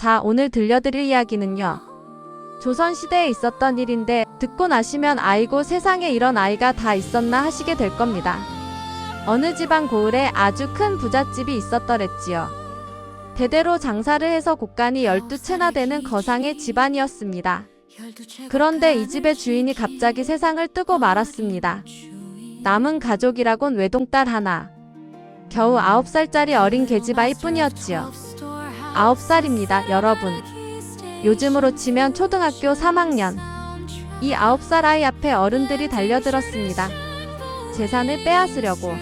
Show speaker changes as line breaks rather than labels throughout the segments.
자, 오늘 들려드릴 이야기는요, 조선시대에 있었던 일인데 듣고 나시면 아이고 세상에 이런 아이가 다 있었나 하시게 될 겁니다. 어느 지방 고을에 아주 큰 부잣집이 있었더랬지요. 대대로 장사를 해서 곡간이 12채나 되는 거상의 집안이었습니다. 그런데 이 집의 주인이 갑자기 세상을 뜨고 말았습니다. 남은 가족이라곤 외동딸 하나. 겨우 9살짜리 어린 계집아이 뿐이었지요. 9살입니다, 여러분. 요즘으로 치면 초등학교 3학년. 이 9살 아이 앞에 어른들이 달려들었습니다. 재산을 빼앗으려고.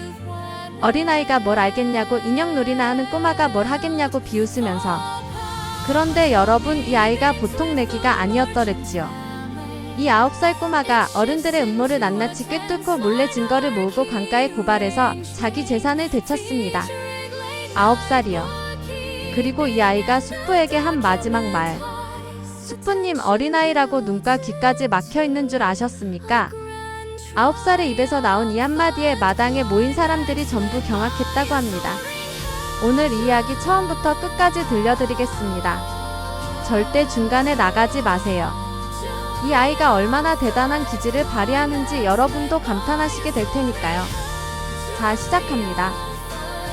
어린아이가 뭘 알겠냐고, 인형놀이나 하는 꼬마가 뭘 하겠냐고 비웃으면서. 그런데 여러분, 이 아이가 보통 내기가 아니었더랬지요. 이 9살 꼬마가 어른들의 음모를 낱낱이 꿰뚫고 몰래 증거를 모으고 강가에 고발해서 자기 재산을 되찾습니다. 9살이요. 그리고 이 아이가 숙부에게 한 마지막 말. 숙부님, 어린아이라고 눈과 귀까지 막혀있는 줄 아셨습니까? 9살의 입에서 나온 이 한마디에 마당에 모인 사람들이 전부 경악했다고 합니다. 오늘 이 이야기 처음부터 끝까지 들려드리겠습니다. 절대 중간에 나가지 마세요. 이 아이가 얼마나 대단한 기질을 발휘하는지 여러분도 감탄하시게 될 테니까요. 자, 시작합니다.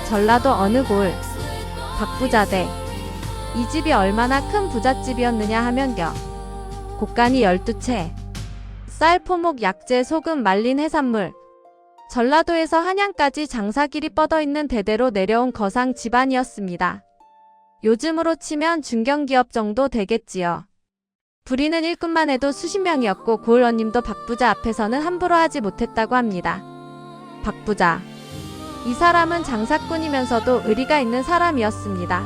전라도 어느 고을, 박부자대. 이 집이 얼마나 큰 부잣집이었느냐 하면요, 곡간이 12채, 쌀, 포목, 약재, 소금, 말린 해산물. 전라도에서 한양까지 장사길이 뻗어있는 대대로 내려온 거상 집안이었습니다. 요즘으로 치면 중견기업 정도 되겠지요. 부리는 일꾼만 해도 수십 명이었고 고을 언님도 박부자 앞에서는 함부로 하지 못했다고 합니다. 박부자. 이 사람은 장사꾼이면서도 의리가 있는 사람이었습니다.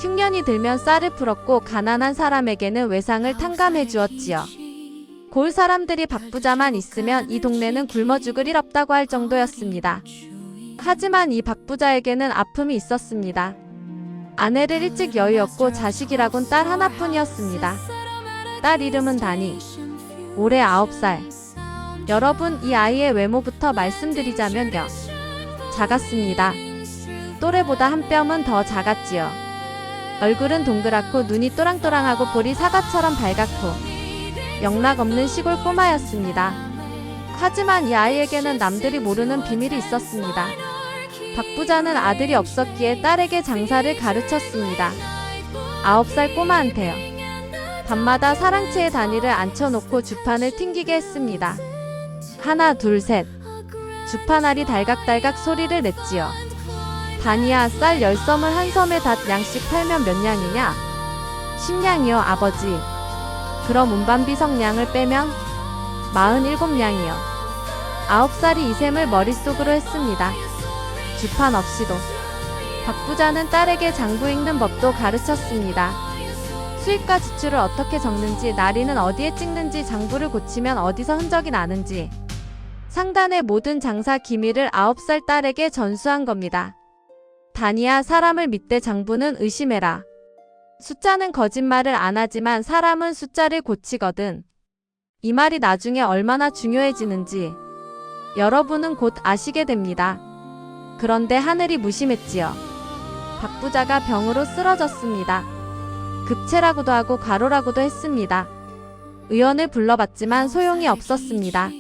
흉년이 들면 쌀을 풀었고 가난한 사람에게는 외상을 탕감해 주었지요. 고을 사람들이 박부자만 있으면 이 동네는 굶어 죽을 일 없다고 할 정도였습니다. 하지만 이 박부자에게는 아픔이 있었습니다. 아내를 일찍 여의었고 자식이라곤 딸 하나뿐이었습니다. 딸 이름은 다니. 올해 9살. 여러분, 이 아이의 외모부터 말씀드리자면요, 작았습니다. 또래보다 한 뼘은 더 작았지요. 얼굴은 동그랗고 눈이 또랑또랑하고 볼이 사과처럼 밝았고 영락 없는 시골 꼬마였습니다. 하지만 이 아이에게는 남들이 모르는 비밀이 있었습니다. 박부자는 아들이 없었기에 딸에게 장사를 가르쳤습니다. 9살 꼬마한테요. 밤마다 사랑채에 다니를 앉혀놓고 주판을 튕기게 했습니다. 하나, 둘, 셋. 주판알이 달각달각 소리를 냈지요. 다니야, 쌀 10섬을 한 섬에 닷 양씩 팔면 몇 냥이냐? 10냥이요, 아버지. 그럼 운반비석량을 빼면 47냥이요. 9살이 이 셈을 머릿속으로 했습니다. 주판 없이도. 박부자는 딸에게 장부 읽는 법도 가르쳤습니다. 수입과 지출을 어떻게 적는지, 나리는 어디에 찍는지, 장부를 고치면 어디서 흔적이 나는지, 상단의 모든 장사 기밀을 9살 딸에게 전수한 겁니다. 다니야, 사람을 믿되 장부는 의심해라. 숫자는 거짓말을 안 하지만 사람은 숫자를 고치거든. 이 말이 나중에 얼마나 중요해지는지 여러분은 곧 아시게 됩니다. 그런데 하늘이 무심했지요. 박부자가 병으로 쓰러졌습니다. 급체라고도 하고 과로라고도 했습니다. 의원을 불러봤지만 소용이 없었습니다.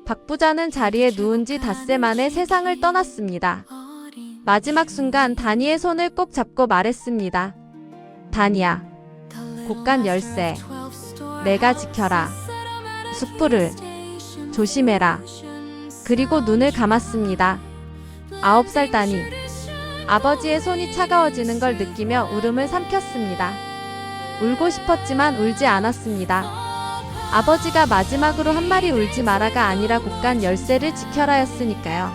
박부자는 자리에 누운 지 닷새 만에 세상을 떠났습니다. 마지막 순간 다니의 손을 꼭 잡고 말했습니다. 다니야, 곡간 열쇠 내가 지켜라. 숙부를 조심해라. 그리고 눈을 감았습니다. 9살 다니. 아버지의 손이 차가워지는 걸 느끼며 울음을 삼켰습니다. 울고 싶었지만 울지 않았습니다. 아버지가 마지막으로 한 말이 울지 마라가 아니라 곡간 열쇠를 지켜라였으니까요.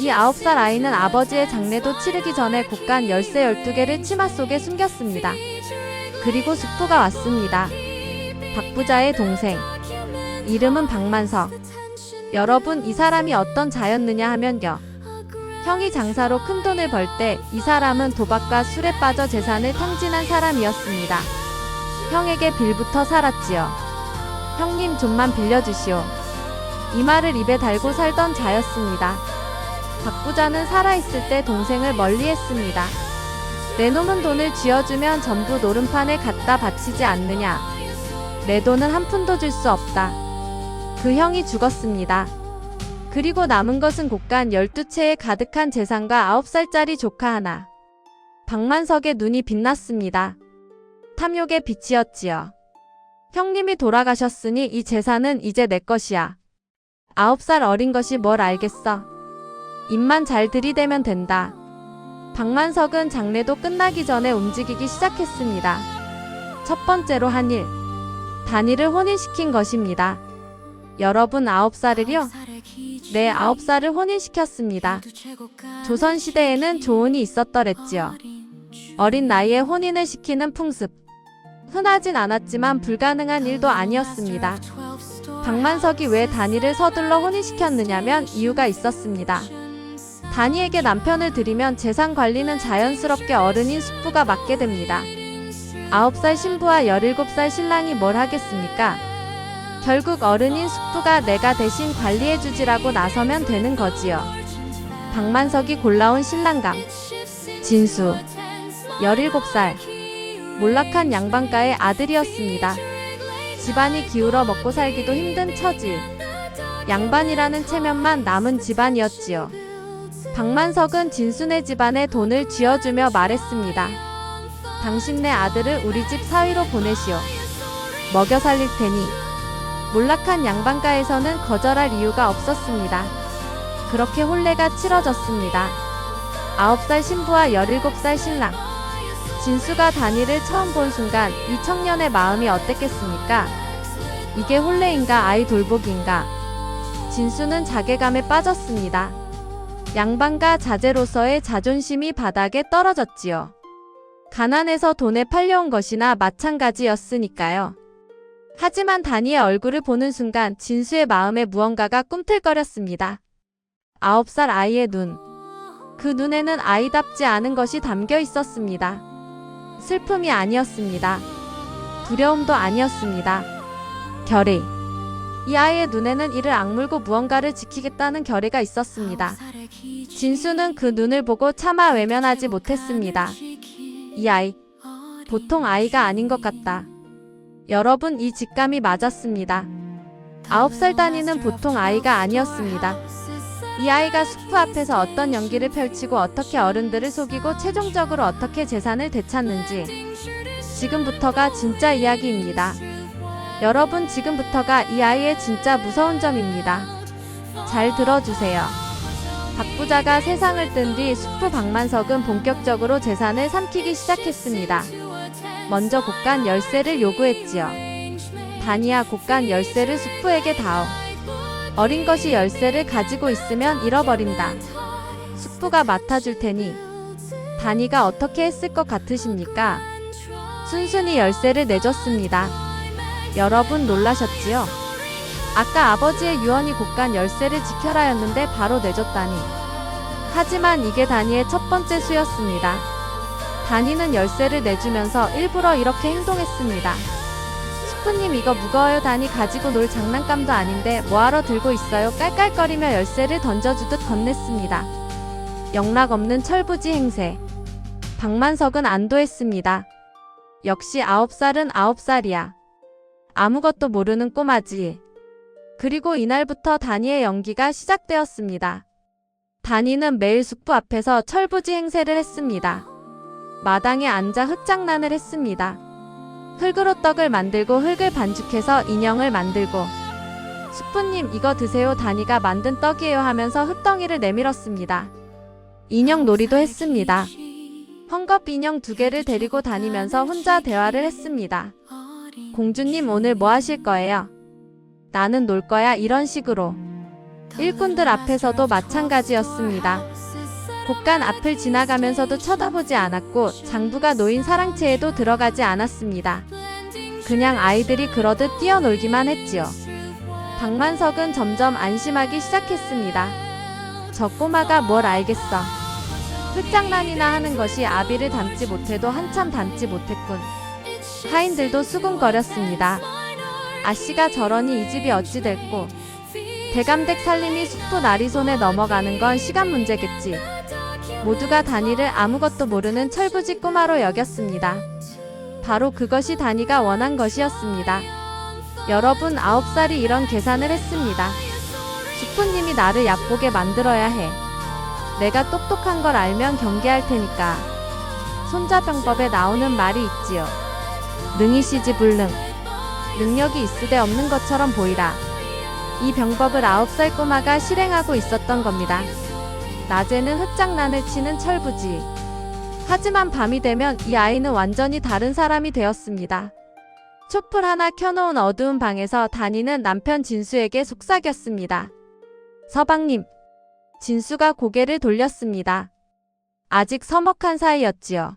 이 9살 아이는 아버지의 장례도 치르기 전에 곡간 열쇠 12개를 치마 속에 숨겼습니다. 그리고 숙부가 왔습니다. 박부자의 동생. 이름은 박만석. 여러분, 이 사람이 어떤 자였느냐 하면요, 형이 장사로 큰 돈을 벌 때 이 사람은 도박과 술에 빠져 재산을 탕진한 사람이었습니다. 형에게 빌부터 살았지요. 형님, 좀만 빌려주시오. 이 말을 입에 달고 살던 자였습니다. 박부자는 살아있을 때 동생을 멀리했습니다. 내놓은 돈을 쥐어주면 전부 노름판에 갖다 바치지 않느냐. 내 돈은 한 푼도 줄 수 없다. 그 형이 죽었습니다. 그리고 남은 것은 곡간 12채에 가득한 재산과 9살짜리 조카 하나. 박만석의 눈이 빛났습니다. 탐욕의 빛이었지요. 형님이 돌아가셨으니 이 재산은 이제 내 것이야. 9살 어린 것이 뭘 알겠어. 입만 잘 들이대면 된다. 박만석은 장례도 끝나기 전에 움직이기 시작했습니다. 첫 번째로 한 일. 단이를 혼인시킨 것입니다. 여러분 9살을요? 네, 9살을 혼인시켰습니다. 조선시대에는 조혼이 있었더랬지요. 어린 나이에 혼인을 시키는 풍습. 흔하진 않았지만 불가능한 일도 아니었습니다. 박만석이 왜 단이를 서둘러 혼인시켰느냐면 이유가 있었습니다. 단이에게 남편을 들이면 재산 관리는 자연스럽게 어른인 숙부가 맡게 됩니다. 9살 신부와 17살 신랑이 뭘 하겠습니까? 결국 어른인 숙부가 내가 대신 관리해주지라고 나서면 되는 거지요. 박만석이 골라온 신랑감. 진수. 17살. 몰락한 양반가의 아들이었습니다. 집안이 기울어 먹고 살기도 힘든 처지. 양반이라는 체면만 남은 집안이었지요. 박만석은 진수네 집안에 돈을 쥐어주며 말했습니다. 당신네 아들을 우리 집 사위로 보내시오. 먹여 살릴 테니. 몰락한 양반가에서는 거절할 이유가 없었습니다. 그렇게 혼례가 치러졌습니다. 9살 신부와 17살 신랑. 진수가 단이를 처음 본 순간 이 청년의 마음이 어땠겠습니까? 이게 혼례인가 아이 돌보기인가? 진수는 자괴감에 빠졌습니다. 양반가 자제로서의 자존심이 바닥에 떨어졌지요. 가난해서 돈에 팔려온 것이나 마찬가지였으니까요. 하지만 단이의 얼굴을 보는 순간 진수의 마음에 무언가가 꿈틀거렸습니다. 9살 아이의 눈. 그 눈에는 아이답지 않은 것이 담겨 있었습니다. 슬픔이 아니었습니다. 두려움도 아니었습니다. 결의. 이 아이의 눈에는 이를 악물고 무언가를 지키겠다는 결의가 있었습니다. 진수는 그 눈을 보고 차마 외면하지 못했습니다. 이 아이. 보통 아이가 아닌 것 같다. 여러분, 이 직감이 맞았습니다. 9살 단이는 보통 아이가 아니었습니다. 이 아이가 숙부 앞에서 어떤 연기를 펼치고 어떻게 어른들을 속이고 최종적으로 어떻게 재산을 되찾는지. 지금부터가 진짜 이야기입니다. 여러분, 지금부터가 이 아이의 진짜 무서운 점입니다. 잘 들어주세요. 박부자가 세상을 뜬 뒤 숙부 박만석은 본격적으로 재산을 삼키기 시작했습니다. 먼저 곡간 열쇠를 요구했지요. 단이야, 곡간 열쇠를 숙부에게 다오. 어린 것이 열쇠를 가지고 있으면 잃어버린다. 숙부가 맡아줄 테니. 단이가 어떻게 했을 것 같으십니까? 순순히 열쇠를 내줬습니다. 여러분 놀라셨지요? 아까 아버지의 유언이 곡간 열쇠를 지켜라였는데 바로 내줬다니. 하지만 이게 단이의 첫 번째 수였습니다. 단이는 열쇠를 내주면서 일부러 이렇게 행동했습니다. 숙부님, 이거 무거워요. 단이 가지고 놀 장난감도 아닌데 뭐하러 들고 있어요? 깔깔거리며 열쇠를 던져주듯 건넸습니다. 영락없는 철부지 행세. 박만석은 안도했습니다. 역시 9살은 9살이야. 아무것도 모르는 꼬마지. 그리고 이날부터 단이의 연기가 시작되었습니다. 단이는 매일 숙부 앞에서 철부지 행세를 했습니다. 마당에 앉아 흙장난을 했습니다. 흙으로 떡을 만들고 흙을 반죽해서 인형을 만들고. 숙부님, 이거 드세요. 단이가 만든 떡이에요 하면서 흙덩이를 내밀었습니다. 인형 놀이도 했습니다. 헝겊 인형 2개를 데리고 다니면서 혼자 대화를 했습니다. 공주님, 오늘 뭐 하실 거예요? 나는 놀 거야. 이런 식으로. 일꾼들 앞에서도 마찬가지였습니다. 곡간 앞을 지나가면서도 쳐다보지 않았고 장부가 놓인 사랑채에도 들어가지 않았습니다. 그냥 아이들이 그러듯 뛰어놀기만 했지요. 박만석은 점점 안심하기 시작했습니다. 저 꼬마가 뭘 알겠어. 흙장난이나 하는 것이 아비를 닮지 못해도 한참 닮지 못했군. 하인들도 수군거렸습니다. 아씨가 저러니 이 집이 어찌 됐고. 대감댁 살림이 숙부 나리 손에 넘어가는 건 시간 문제겠지. 모두가 다니를 아무것도 모르는 철부지 꼬마로 여겼습니다. 바로 그것이 다니가 원한 것이었습니다. 여러분, 9살이 이런 계산을 했습니다. 숙부님이 나를 얕보게 만들어야 해. 내가 똑똑한 걸 알면 경계할 테니까. 손자병법에 나오는 말이 있지요. 능이시지 불능. 능력이 있으되 없는 것처럼 보이라. 이 병법을 9살 꼬마가 실행하고 있었던 겁니다. 낮에는 흙장난을 치는 철부지. 하지만 밤이 되면 이 아이는 완전히 다른 사람이 되었습니다. 촛불 하나 켜놓은 어두운 방에서 다니는 남편 진수에게 속삭였습니다. 서방님. 진수가 고개를 돌렸습니다. 아직 서먹한 사이였지요.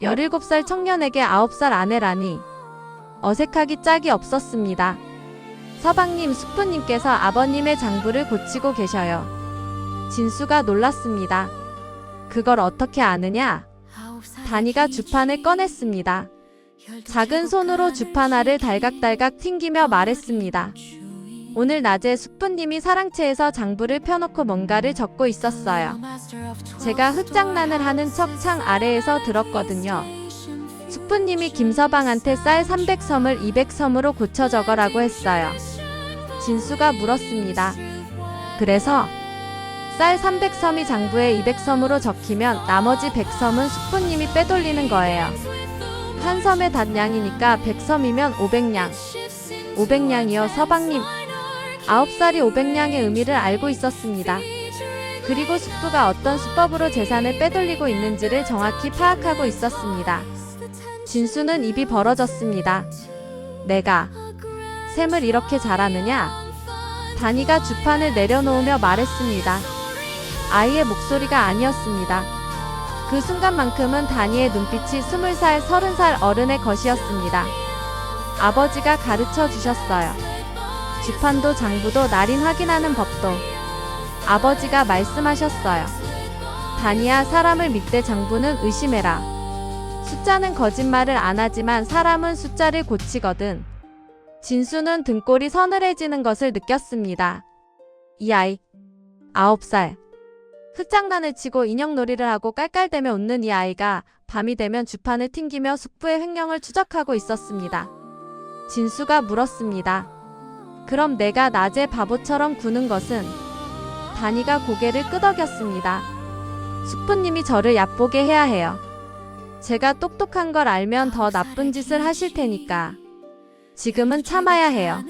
17살 청년에게 9살 아내라니. 어색하기 짝이 없었습니다. 서방님, 숙부님께서 아버님의 장부를 고치고 계셔요. 진수가 놀랐습니다. 그걸 어떻게 아느냐? 다니가 주판을 꺼냈습니다. 작은 손으로 주판알을 달각달각 튕기며 말했습니다. 오늘 낮에 숙부님이 사랑채에서 장부를 펴놓고 뭔가를 적고 있었어요. 제가 흙장난을 하는 척 창 아래에서 들었거든요. 숙부님이 김서방한테 쌀 300섬을 200섬으로 고쳐 적어라고 했어요. 진수가 물었습니다. 그래서 쌀 300섬이 장부에 200섬으로 적히면 나머지 100섬은 숙부님이 빼돌리는 거예요. 한 섬의 단량이니까 100섬이면 500냥. 500냥이요, 서방님. 9살이 500냥의 의미를 알고 있었습니다. 그리고 숙부가 어떤 수법으로 재산을 빼돌리고 있는지를 정확히 파악하고 있었습니다. 진수는 입이 벌어졌습니다. 내가 셈을 이렇게 잘하느냐? 다니가 주판을 내려놓으며 말했습니다. 아이의 목소리가 아니었습니다. 그 순간만큼은 다니의 눈빛이 20살, 30살 어른의 것이었습니다. 아버지가 가르쳐 주셨어요. 주판도 장부도 날인 확인하는 법도 아버지가 말씀하셨어요. 다니야, 사람을 믿되 장부는 의심해라. 숫자는 거짓말을 안 하지만 사람은 숫자를 고치거든. 진수는 등골이 서늘해지는 것을 느꼈습니다. 이 아이 9살. 흙장난을 치고 인형놀이를 하고 깔깔대며 웃는 이 아이가 밤이 되면 주판을 튕기며 숙부의 횡령을 추적하고 있었습니다. 진수가 물었습니다. 그럼 내가 낮에 바보처럼 구는 것은? 다니가 고개를 끄덕였습니다. 숙부님이 저를 얕보게 해야 해요. 제가 똑똑한 걸 알면 더 나쁜 짓을 하실 테니까. 지금은 참아야 해요.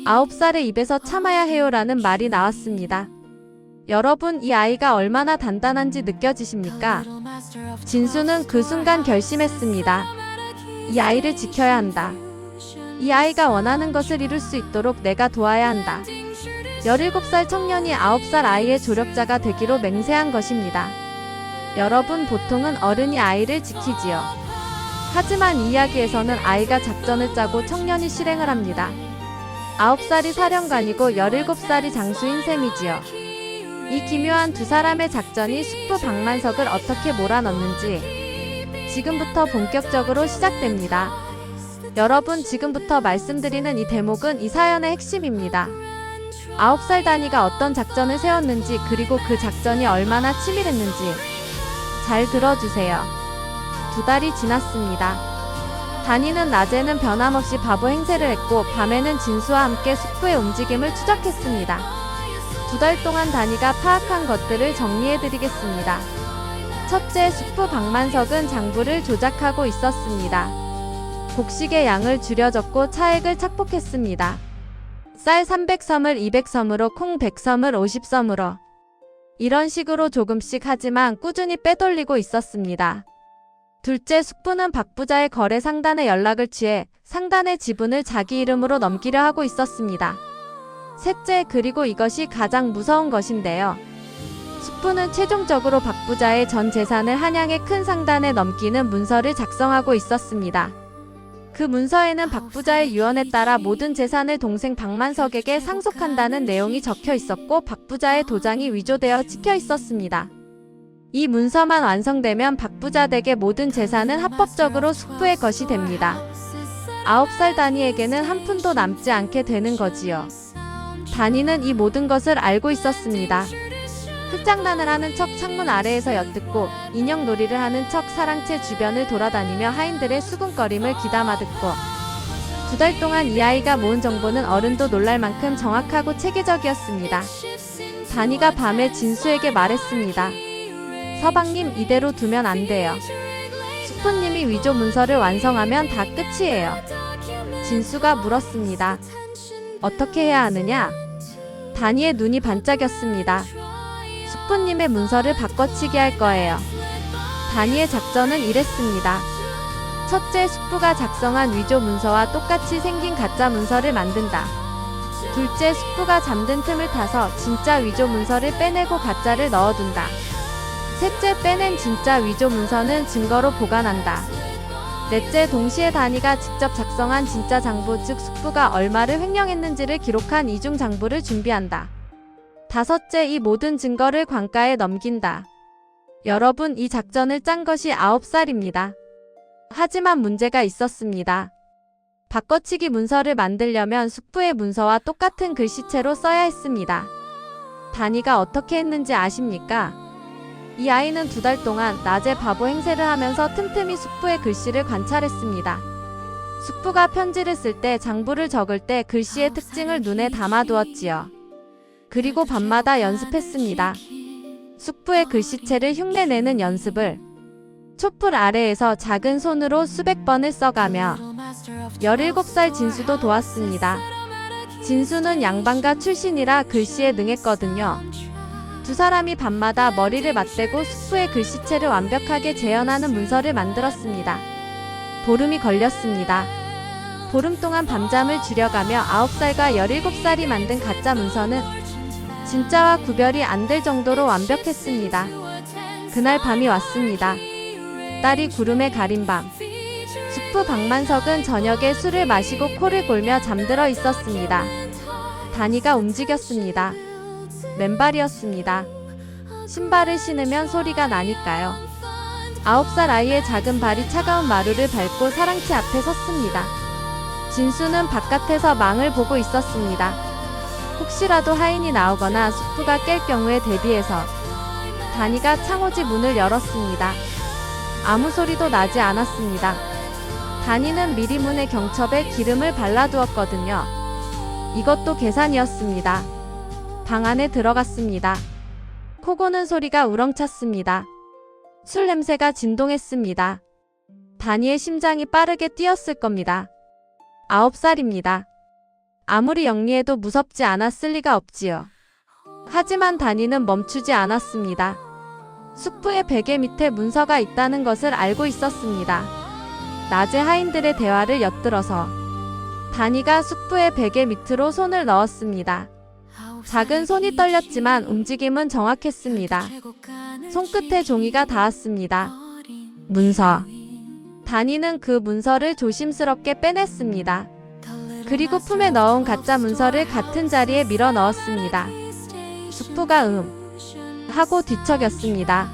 9살의 입에서 참아야 해요라는 말이 나왔습니다. 여러분, 이 아이가 얼마나 단단한지 느껴지십니까? 진수는 그 순간 결심했습니다. 이 아이를 지켜야 한다. 이 아이가 원하는 것을 이룰 수 있도록 내가 도와야 한다. 17살 청년이 9살 아이의 조력자가 되기로 맹세한 것입니다. 여러분, 보통은 어른이 아이를 지키지요. 하지만 이 이야기에서는 아이가 작전을 짜고 청년이 실행을 합니다. 9살이 사령관이고 17살이 장수인 셈이지요. 이 기묘한 두 사람의 작전이 숙부 박만석을 어떻게 몰아넣는지 지금부터 본격적으로 시작됩니다. 여러분, 지금부터 말씀드리는 이 대목은 이 사연의 핵심입니다. 9살 다니가 어떤 작전을 세웠는지, 그리고 그 작전이 얼마나 치밀했는지 잘 들어주세요. 2달이 지났습니다. 다니는 낮에는 변함없이 바보 행세를 했고 밤에는 진수와 함께 숙부의 움직임을 추적했습니다. 2달 동안 다니가 파악한 것들을 정리해드리겠습니다. 첫째, 숙부 박만석은 장부를 조작하고 있었습니다. 곡식의 양을 줄여 적고 차액을 착복했습니다. 쌀 300섬을 200섬으로, 콩 100섬을 50섬으로. 이런 식으로 조금씩 하지만 꾸준히 빼돌리고 있었습니다. 둘째, 숙부는 박 부자의 거래 상단에 연락을 취해 상단의 지분을 자기 이름으로 넘기려 하고 있었습니다. 셋째, 그리고 이것이 가장 무서운 것인데요. 숙부는 최종적으로 박 부자의 전 재산을 한양의 큰 상단에 넘기는 문서를 작성하고 있었습니다. 그 문서에는 박 부자의 유언에 따라 모든 재산을 동생 박만석에게 상속한다는 내용이 적혀 있었고 박 부자의 도장이 위조되어 찍혀 있었습니다. 이 문서만 완성되면 박 부자 댁의 모든 재산은 합법적으로 숙부의 것이 됩니다. 9살 다니에게는 한 푼도 남지 않게 되는 거지요. 다니는 이 모든 것을 알고 있었습니다. 끝장난을 하는 척 창문 아래에서 엿듣고 인형놀이를 하는 척 사랑채 주변을 돌아다니며 하인들의 수군거림을 귀담아 듣고 2달 동안 이 아이가 모은 정보는 어른도 놀랄 만큼 정확하고 체계적이었습니다. 다니가 밤에 진수에게 말했습니다. 서방님, 이대로 두면 안 돼요. 숙부님이 위조 문서를 완성하면 다 끝이에요. 진수가 물었습니다. 어떻게 해야 하느냐? 다니의 눈이 반짝였습니다. 숙부님의 문서를 바꿔치기 할 거예요. 다니의 작전은 이랬습니다. 첫째, 숙부가 작성한 위조 문서와 똑같이 생긴 가짜 문서를 만든다. 둘째, 숙부가 잠든 틈을 타서 진짜 위조 문서를 빼내고 가짜를 넣어둔다. 셋째, 빼낸 진짜 위조 문서는 증거로 보관한다. 넷째, 동시에 다니가 직접 작성한 진짜 장부, 즉 숙부가 얼마를 횡령했는지를 기록한 이중 장부를 준비한다. 다섯째, 이 모든 증거를 관가에 넘긴다. 여러분, 이 작전을 짠 것이 9살입니다. 하지만 문제가 있었습니다. 바꿔치기 문서를 만들려면 숙부의 문서와 똑같은 글씨체로 써야 했습니다. 다니가 어떻게 했는지 아십니까? 이 아이는 2달 동안 낮에 바보 행세를 하면서 틈틈이 숙부의 글씨를 관찰했습니다. 숙부가 편지를 쓸 때, 장부를 적을 때 글씨의 특징을 눈에 담아두었지요. 그리고 밤마다 연습했습니다. 숙부의 글씨체를 흉내내는 연습을 촛불 아래에서 작은 손으로 수백 번을 써가며 17살 진수도 도왔습니다. 진수는 양반가 출신이라 글씨에 능했거든요. 두 사람이 밤마다 머리를 맞대고 숙부의 글씨체를 완벽하게 재현하는 문서를 만들었습니다. 보름이 걸렸습니다. 보름 동안 밤잠을 줄여가며 9살과 17살이 만든 가짜 문서는 진짜와 구별이 안 될 정도로 완벽했습니다. 그날 밤이 왔습니다. 딸이 구름에 가린 밤. 숙부 박만석은 저녁에 술을 마시고 코를 골며 잠들어 있었습니다. 다니가 움직였습니다. 맨발이었습니다. 신발을 신으면 소리가 나니까요. 9살 아이의 작은 발이 차가운 마루를 밟고 사랑채 앞에 섰습니다. 진수는 바깥에서 망을 보고 있었습니다. 혹시라도 하인이 나오거나 숙부가 깰 경우에 대비해서 다니가 창호지 문을 열었습니다. 아무 소리도 나지 않았습니다. 다니는 미리 문에 경첩에 기름을 발라두었거든요. 이것도 계산이었습니다. 방 안에 들어갔습니다. 코 고는 소리가 우렁찼습니다. 술 냄새가 진동했습니다. 다니의 심장이 빠르게 뛰었을 겁니다. 9살입니다. 아무리 영리해도 무섭지 않았을 리가 없지요. 하지만 다니는 멈추지 않았습니다. 숙부의 베개 밑에 문서가 있다는 것을 알고 있었습니다. 낮에 하인들의 대화를 엿들어서 다니가 숙부의 베개 밑으로 손을 넣었습니다. 작은 손이 떨렸지만 움직임은 정확했습니다. 손끝에 종이가 닿았습니다. 문서. 다니는 그 문서를 조심스럽게 빼냈습니다. 그리고 품에 넣은 가짜 문서를 같은 자리에 밀어 넣었습니다. 숙부가 하고 뒤척였습니다.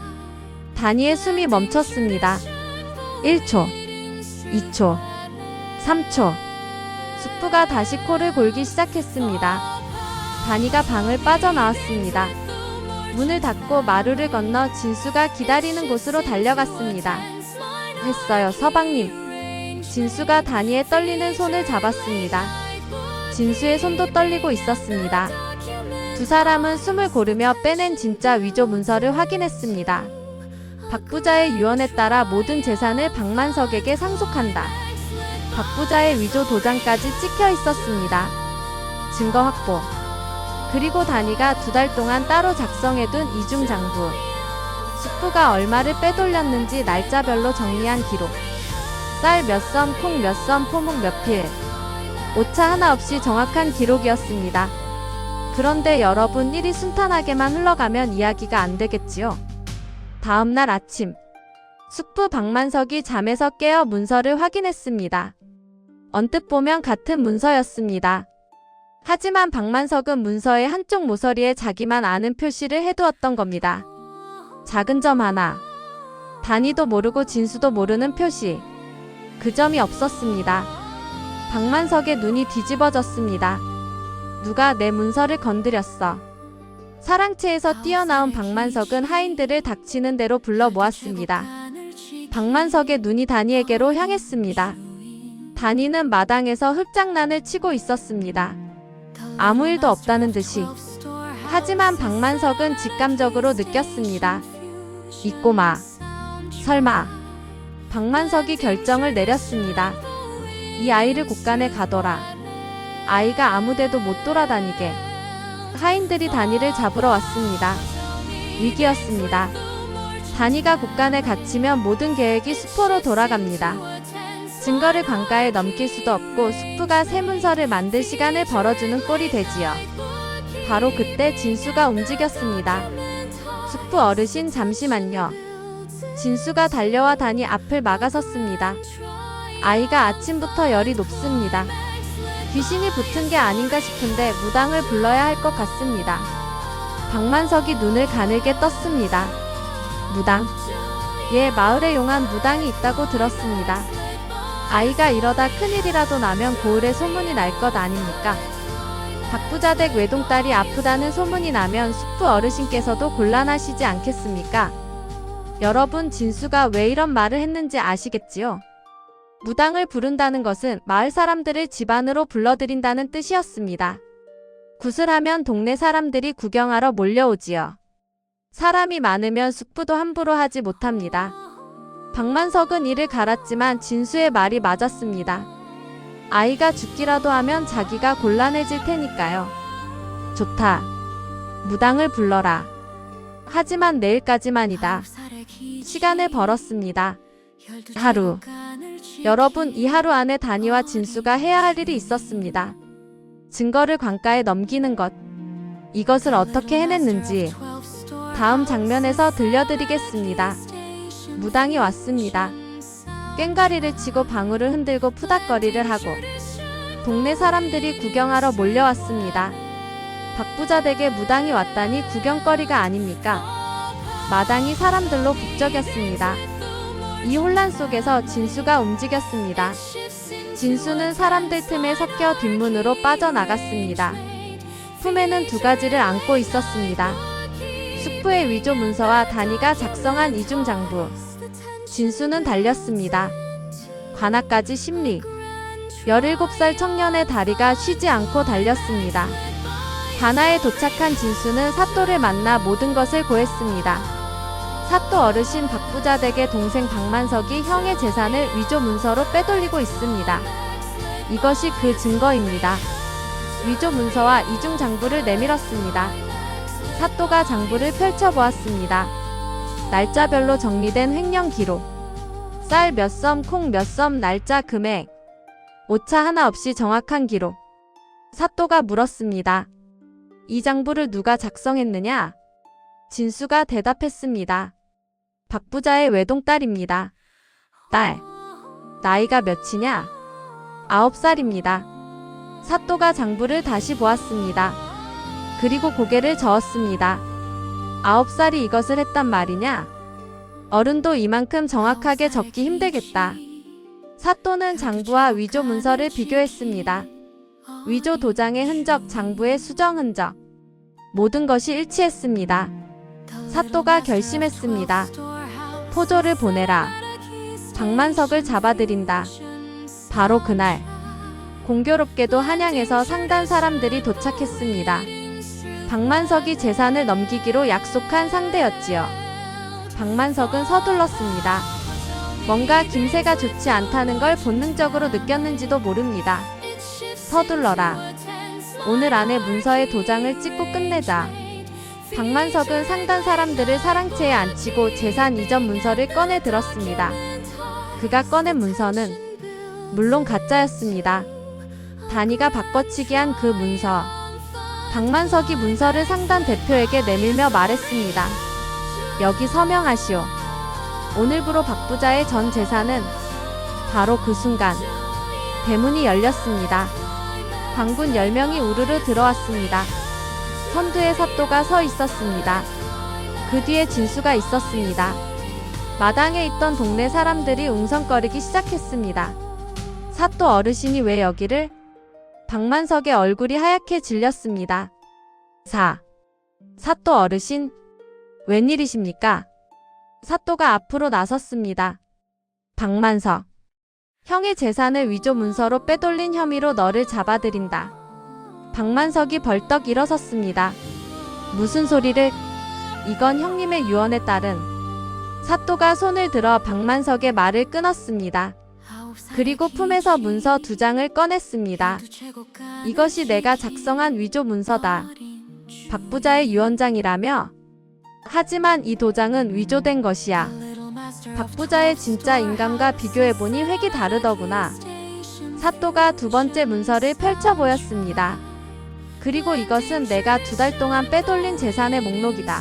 다니의 숨이 멈췄습니다. 1초, 2초, 3초. 숙부가 다시 코를 골기 시작했습니다. 다니가 방을 빠져나왔습니다. 문을 닫고 마루를 건너 진수가 기다리는 곳으로 달려갔습니다. 했어요, 서방님. 진수가 다니의 떨리는 손을 잡았습니다. 진수의 손도 떨리고 있었습니다. 두 사람은 숨을 고르며 빼낸 진짜 위조 문서를 확인했습니다. 박부자의 유언에 따라 모든 재산을 박만석에게 상속한다. 박부자의 위조 도장까지 찍혀 있었습니다. 증거 확보. 그리고 다니가 2달 동안 따로 작성해둔 이중장부. 숙부가 얼마를 빼돌렸는지 날짜별로 정리한 기록. 쌀 몇 선, 콩 몇 선, 포묵 몇 필. 오차 하나 없이 정확한 기록이었습니다. 그런데 여러분, 일이 순탄하게만 흘러가면 이야기가 안 되겠지요. 다음날 아침, 숙부 박만석이 잠에서 깨어 문서를 확인했습니다. 언뜻 보면 같은 문서였습니다. 하지만 박만석은 문서의 한쪽 모서리에 자기만 아는 표시를 해두었던 겁니다. 작은 점 하나. 다니도 모르고 진수도 모르는 표시. 그 점이 없었습니다. 박만석의 눈이 뒤집어졌습니다. 누가 내 문서를 건드렸어. 사랑채에서 뛰어나온 박만석은 하인들을 닥치는 대로 불러 모았습니다. 박만석의 눈이 다니에게로 향했습니다. 다니는 마당에서 흙장난을 치고 있었습니다. 아무 일도 없다는 듯이. 하지만 박만석은 직감적으로 느꼈습니다. 이 꼬마. 설마. 박만석이 결정을 내렸습니다. 이 아이를 곳간에 가둬라. 아이가 아무데도 못 돌아다니게. 하인들이 다니를 잡으러 왔습니다. 위기였습니다. 다니가 곳간에 갇히면 모든 계획이 수포로 돌아갑니다. 증거를 관가에 넘길 수도 없고 숙부가 새 문서를 만들 시간을 벌어주는 꼴이 되지요. 바로 그때 진수가 움직였습니다. 숙부 어르신 잠시만요. 진수가 달려와 다니 앞을 막아섰습니다. 아이가 아침부터 열이 높습니다. 귀신이 붙은 게 아닌가 싶은데 무당을 불러야 할 것 같습니다. 박만석이 눈을 가늘게 떴습니다. 무당? 예, 마을에 용한 무당이 있다고 들었습니다. 아이가 이러다 큰일이라도 나면 고을에 소문이 날 것 아닙니까? 박부자댁 외동딸이 아프다는 소문이 나면 숙부 어르신께서도 곤란하시지 않겠습니까? 여러분, 진수가 왜 이런 말을 했는지 아시겠지요? 무당을 부른다는 것은 마을 사람들을 집안으로 불러들인다는 뜻이었습니다. 구슬하면 동네 사람들이 구경하러 몰려오지요. 사람이 많으면 숙부도 함부로 하지 못합니다. 박만석은 이를 갈았지만 진수의 말이 맞았습니다. 아이가 죽기라도 하면 자기가 곤란해질 테니까요. 좋다. 무당을 불러라. 하지만 내일까지만이다. 시간을 벌었습니다. 하루. 여러분, 이 하루 안에 다니와 진수가 해야 할 일이 있었습니다. 증거를 관가에 넘기는 것. 이것을 어떻게 해냈는지 다음 장면에서 들려드리겠습니다. 무당이 왔습니다. 꽹과리를 치고 방울을 흔들고 푸닥거리를 하고 동네 사람들이 구경하러 몰려왔습니다. 박부자댁에 무당이 왔다니 구경거리가 아닙니까? 마당이 사람들로 북적였습니다. 이 혼란 속에서 진수가 움직였습니다. 진수는 사람들 틈에 섞여 뒷문으로 빠져나갔습니다. 품에는 두 가지를 안고 있었습니다. 숙부의 위조 문서와 다니가 작성한 이중장부. 진수는 달렸습니다. 관아까지 심리. 17살 청년의 다리가 쉬지 않고 달렸습니다. 관아에 도착한 진수는 사또를 만나 모든 것을 고했습니다. 사또 어르신 박부자댁의 동생 박만석이 형의 재산을 위조 문서로 빼돌리고 있습니다. 이것이 그 증거입니다. 위조 문서와 이중장부를 내밀었습니다. 사또가 장부를 펼쳐보았습니다. 날짜별로 정리된 횡령 기록. 쌀 몇 섬, 콩 몇 섬, 날짜, 금액. 오차 하나 없이 정확한 기록. 사또가 물었습니다. 이 장부를 누가 작성했느냐? 진수가 대답했습니다. 박부자의 외동딸입니다. 딸. 나이가 몇이냐? 9살입니다. 사또가 장부를 다시 보았습니다. 그리고 고개를 저었습니다. 9살이 이것을 했단 말이냐? 어른도 이만큼 정확하게 적기 힘들겠다. 사또는 장부와 위조 문서를 비교했습니다. 위조 도장의 흔적, 장부의 수정 흔적. 모든 것이 일치했습니다. 사또가 결심했습니다. 포조를 보내라. 박만석을 잡아들인다. 바로 그날 공교롭게도 한양에서 상단 사람들이 도착했습니다. 박만석이 재산을 넘기기로 약속한 상대였지요. 박만석은 서둘렀습니다. 뭔가 김새가 좋지 않다는 걸 본능적으로 느꼈는지도 모릅니다. 서둘러라. 오늘 안에 문서에 도장을 찍고 끝내자. 박만석은 상단 사람들을 사랑채에 앉히고 재산 이전 문서를 꺼내 들었습니다. 그가 꺼낸 문서는 물론 가짜였습니다. 다니가 바꿔치기한 그 문서. 박만석이 문서를 상단 대표에게 내밀며 말했습니다. 여기 서명하시오. 오늘부로 박부자의 전 재산은. 바로 그 순간 대문이 열렸습니다. 광군 10명이 우르르 들어왔습니다. 선두에 사또가 서 있었습니다. 그 뒤에 진수가 있었습니다. 마당에 있던 동네 사람들이 웅성거리기 시작했습니다. 사또 어르신이 왜 여기를? 박만석의 얼굴이 하얗게 질렸습니다. 4. 사또 어르신, 웬일이십니까? 사또가 앞으로 나섰습니다. 박만석, 형의 재산을 위조 문서로 빼돌린 혐의로 너를 잡아들인다. 박만석이 벌떡 일어섰습니다. 무슨 소리를? 이건 형님의 유언에 따른. 사또가 손을 들어 박만석의 말을 끊었습니다. 그리고 품에서 문서 2장을 꺼냈습니다. 이것이 내가 작성한 위조 문서다. 박 부자의 유언장이라며? 하지만 이 도장은 위조된 것이야. 박 부자의 진짜 인감과 비교해보니 획이 다르더구나. 사또가 2번째 문서를 펼쳐 보였습니다. 그리고 이것은 내가 2달 동안 빼돌린 재산의 목록이다.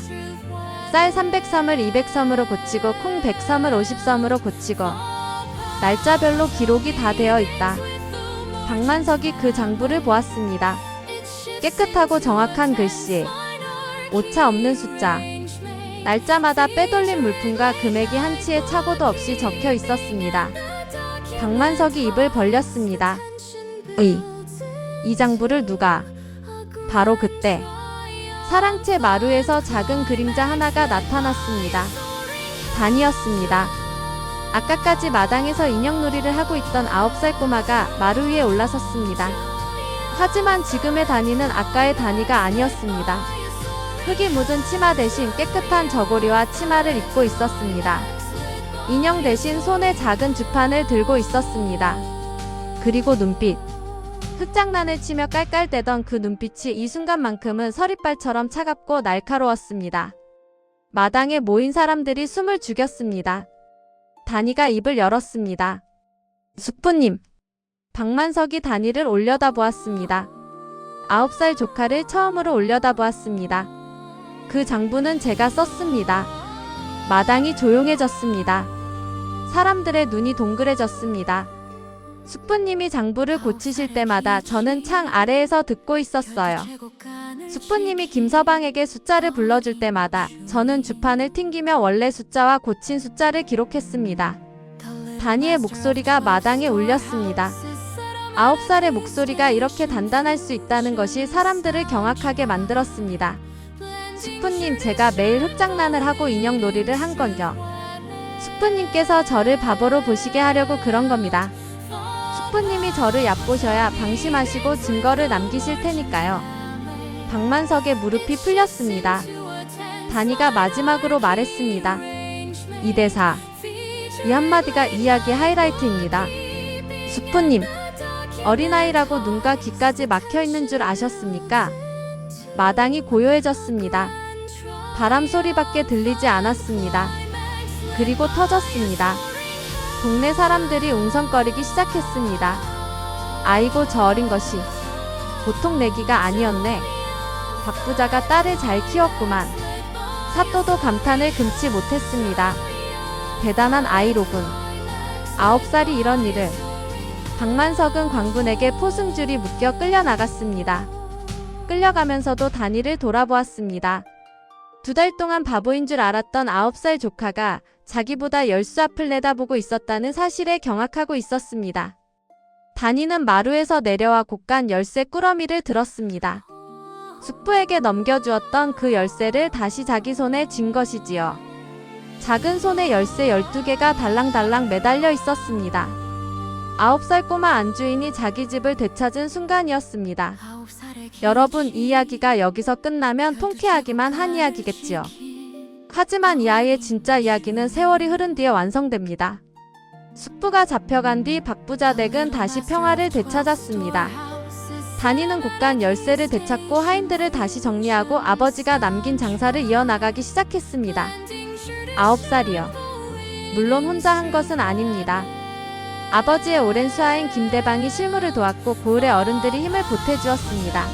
쌀 300섬을 200섬으로 고치고 콩 100섬을 50섬으로 고치고 날짜별로 기록이 다 되어 있다. 박만석이 그 장부를 보았습니다. 깨끗하고 정확한 글씨, 오차 없는 숫자, 날짜마다 빼돌린 물품과 금액이 한치의 착오도 없이 적혀 있었습니다. 박만석이 입을 벌렸습니다. 이 장부를 누가? 바로 그때 사랑채 마루에서 작은 그림자 하나가 나타났습니다. 단이었습니다. 아까까지 마당에서 인형놀이를 하고 있던 9살 꼬마가 마루 위에 올라섰습니다. 하지만 지금의 다니는 아까의 다니가 아니었습니다. 흙이 묻은 치마 대신 깨끗한 저고리와 치마를 입고 있었습니다. 인형 대신 손에 작은 주판을 들고 있었습니다. 그리고 눈빛. 흙장난을 치며 깔깔대던 그 눈빛이 이 순간만큼은 서리발처럼 차갑고 날카로웠습니다. 마당에 모인 사람들이 숨을 죽였습니다. 다니가 입을 열었습니다. 숙부님. 박만석이 다니를 올려다보았습니다. 9살 조카를 처음으로 올려다보았습니다. 그 장부는 제가 썼습니다. 마당이 조용해졌습니다. 사람들의 눈이 동그래졌습니다. 숙부님이 장부를 고치실 때마다 저는 창 아래에서 듣고 있었어요. 숙부님이 김서방에게 숫자를 불러줄 때마다 저는 주판을 튕기며 원래 숫자와 고친 숫자를 기록했습니다. 다니의 목소리가 마당에 울렸습니다. 9살의 목소리가 이렇게 단단할 수 있다는 것이 사람들을 경악하게 만들었습니다. 숙부님, 제가 매일 흙장난을 하고 인형놀이를 한 건요. 숙부님께서 저를 바보로 보시게 하려고 그런 겁니다. 숙부님이 저를 얕보셔야 방심하시고 증거를 남기실 테니까요. 박만석의 무릎이 풀렸습니다. 다니가 마지막으로 말했습니다. 이 대사. 이 한마디가 이 이야기의 하이라이트입니다. 숙부님, 어린아이라고 눈과 귀까지 막혀있는 줄 아셨습니까? 마당이 고요해졌습니다. 바람 소리밖에 들리지 않았습니다. 그리고 터졌습니다. 동네 사람들이 웅성거리기 시작했습니다. 아이고, 저 어린 것이 보통 내기가 아니었네. 박 부자가 딸을 잘 키웠구만. 사또도 감탄을 금치 못했습니다. 대단한 아이로군. 9살이 이런 일을. 박만석은 광군에게 포승줄이 묶여 끌려나갔습니다. 끌려가면서도 다니를 돌아보았습니다. 2달 동안 바보인 줄 알았던 9살 조카가 자기보다 10수 앞을 내다보고 있었다는 사실에 경악하고 있었습니다. 다니는 마루에서 내려와 곡간 열쇠 꾸러미를 들었습니다. 숙부에게 넘겨주었던 그 열쇠를 다시 자기 손에 쥔 것이지요. 작은 손에 열쇠 12개가 달랑달랑 매달려 있었습니다. 9살 꼬마 안주인이 자기 집을 되찾은 순간이었습니다. 여러분, 이 이야기가 여기서 끝나면 통쾌하기만 한 이야기겠지요. 하지만 이 아이의 진짜 이야기는 세월이 흐른 뒤에 완성됩니다. 숙부가 잡혀간 뒤 박부자 댁은 다시 평화를 되찾았습니다. 다니는 곡간 열쇠를 되찾고 하인들을 다시 정리하고 아버지가 남긴 장사를 이어나가기 시작했습니다. 9살이요. 물론 혼자 한 것은 아닙니다. 아버지의 오랜 수하인 김대방이 실무를 도왔고 고을의 어른들이 힘을 보태주었습니다.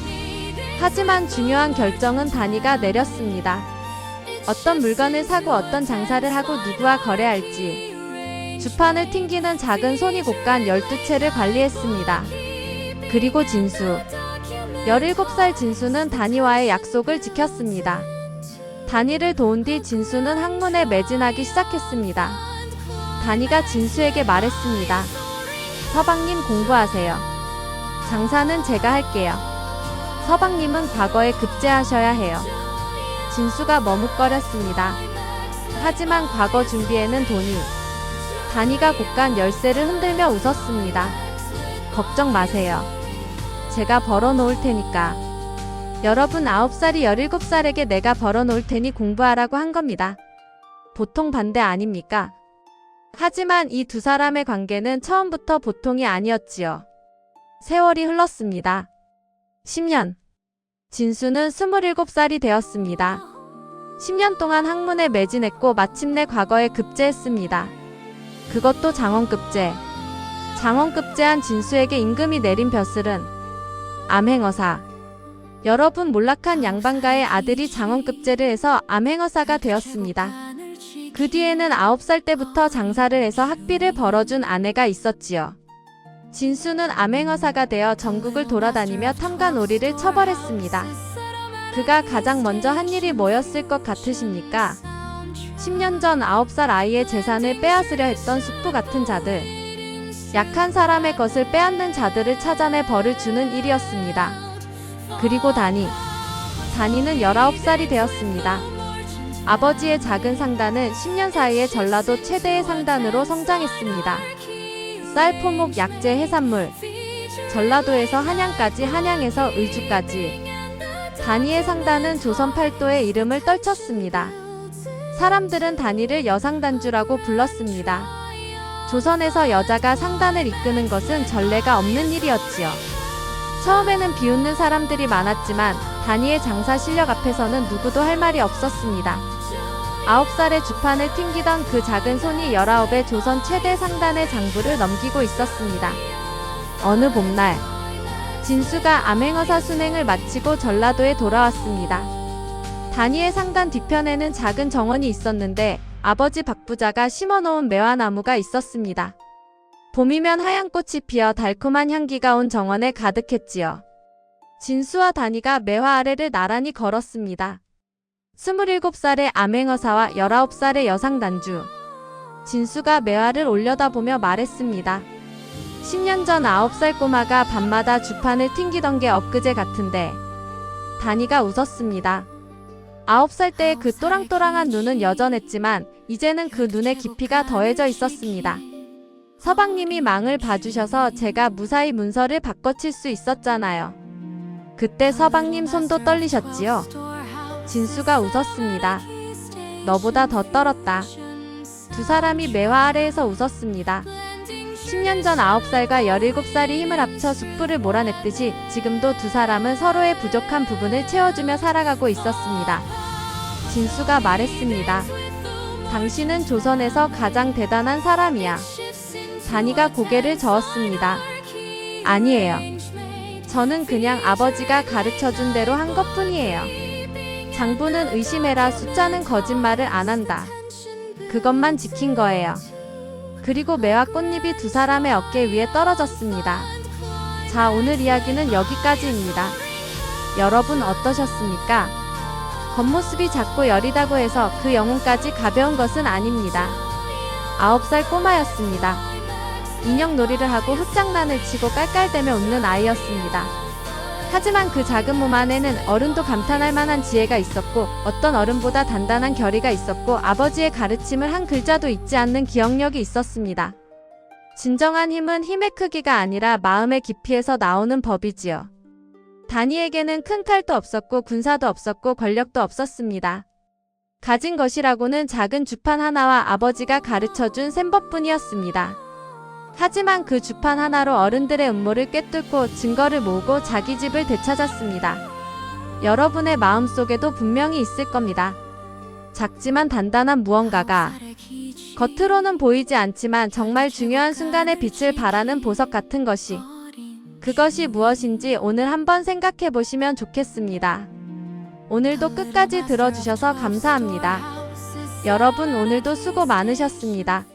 하지만 중요한 결정은 다니가 내렸습니다. 어떤 물건을 사고 어떤 장사를 하고 누구와 거래할지. 주판을 튕기는 작은 손이 곡간 12채를 관리했습니다. 그리고 진수. 17살 진수는 다니와의 약속을 지켰습니다. 다니를 도운 뒤 진수는 학문에 매진하기 시작했습니다. 다니가 진수에게 말했습니다. 서방님, 공부하세요. 장사는 제가 할게요. 서방님은 과거에 급제하셔야 해요. 진수가 머뭇거렸습니다. 하지만 과거 준비에는 돈이. 다니가 곳간 열쇠를 흔들며 웃었습니다. 걱정 마세요. 제가 벌어놓을 테니까. 여러분 9살이 17살에게 내가 벌어놓을 테니 공부하라고 한 겁니다. 보통 반대 아닙니까? 하지만 이 두 사람의 관계는 처음부터 보통이 아니었지요. 세월이 흘렀습니다. 10년. 진수는 27살이 되었습니다. 10년 동안 학문에 매진했고 마침내 과거에 급제했습니다. 그것도 장원급제. 장원급제한 진수에게 임금이 내린 벼슬은 암행어사. 여러분 몰락한 양반가의 아들이 장원급제를 해서 암행어사가 되었습니다. 그 뒤에는 9살 때부터 장사를 해서 학비를 벌어준 아내가 있었지요. 진수는 암행어사가 되어 전국을 돌아다니며 탐관오리를 처벌했습니다. 그가 가장 먼저 한 일이 뭐였을 것 같으십니까? 10년 전 9살 아이의 재산을 빼앗으려 했던 숙부 같은 자들, 약한 사람의 것을 빼앗는 자들을 찾아내 벌을 주는 일이었습니다. 그리고 다니는 19살이 되었습니다. 아버지의 작은 상단은 10년 사이에 전라도 최대의 상단으로 성장했습니다. 쌀, 포목, 약재, 해산물, 전라도에서 한양까지, 한양에서 의주까지. 다니의 상단은 조선 팔도의 이름을 떨쳤습니다. 사람들은 다니를 여상단주라고 불렀습니다. 조선에서 여자가 상단을 이끄는 것은 전례가 없는 일이었지요. 처음에는 비웃는 사람들이 많았지만 다니의 장사 실력 앞에서는 누구도 할 말이 없었습니다. 9살에 주판을 튕기던 그 작은 손이 19의 조선 최대 상단의 장부를 넘기고 있었습니다. 어느 봄날, 진수가 암행어사 순행을 마치고 전라도에 돌아왔습니다. 다니의 상단 뒤편에는 작은 정원이 있었는데 아버지 박부자가 심어놓은 매화나무가 있었습니다. 봄이면 하얀 꽃이 피어 달콤한 향기가 온 정원에 가득했지요. 진수와 다니가 매화 아래를 나란히 걸었습니다. 27살의 암행어사와 19살의 여상단주. 진수가 매화를 올려다보며 말했습니다. 10년 전 9살 꼬마가 밤마다 주판을 튕기던 게 엊그제 같은데. 다니가 웃었습니다. 9살 때의 그 또랑또랑한 눈은 여전했지만 이제는 그 눈의 깊이가 더해져 있었습니다. 서방님이 망을 봐주셔서 제가 무사히 문서를 바꿔칠 수 있었잖아요. 그때 서방님 손도 떨리셨지요? 진수가 웃었습니다. 너보다 더 떨었다. 두 사람이 매화 아래에서 웃었습니다. 10년 전 9살과 17살이 힘을 합쳐 숯불을 몰아냈듯이 지금도 두 사람은 서로의 부족한 부분을 채워주며 살아가고 있었습니다. 진수가 말했습니다. 당신은 조선에서 가장 대단한 사람이야. 다니가 고개를 저었습니다. 아니에요. 저는 그냥 아버지가 가르쳐준 대로 한 것뿐이에요. 장부는 의심해라, 숫자는 거짓말을 안 한다. 그것만 지킨 거예요. 그리고 매화 꽃잎이 두 사람의 어깨 위에 떨어졌습니다. 자, 오늘 이야기는 여기까지입니다. 여러분 어떠셨습니까? 겉모습이 작고 여리다고 해서 그 영혼까지 가벼운 것은 아닙니다. 9살 꼬마였습니다. 인형놀이를 하고 흙장난을 치고 깔깔대며 웃는 아이였습니다. 하지만 그 작은 몸 안에는 어른도 감탄할 만한 지혜가 있었고 어떤 어른보다 단단한 결의가 있었고 아버지의 가르침을 한 글자도 잊지 않는 기억력이 있었습니다. 진정한 힘은 힘의 크기가 아니라 마음의 깊이에서 나오는 법이지요. 다니에게는 큰 칼도 없었고 군사도 없었고 권력도 없었습니다. 가진 것이라고는 작은 주판 하나와 아버지가 가르쳐준 셈법뿐이었습니다. 하지만 그 주판 하나로 어른들의 음모를 꿰뚫고 증거를 모으고 자기 집을 되찾았습니다. 여러분의 마음속에도 분명히 있을 겁니다. 작지만 단단한 무언가가 겉으로는 보이지 않지만 정말 중요한 순간에 빛을 발하는 보석 같은 것이, 그것이 무엇인지 오늘 한번 생각해 보시면 좋겠습니다. 오늘도 끝까지 들어주셔서 감사합니다. 여러분 오늘도 수고 많으셨습니다.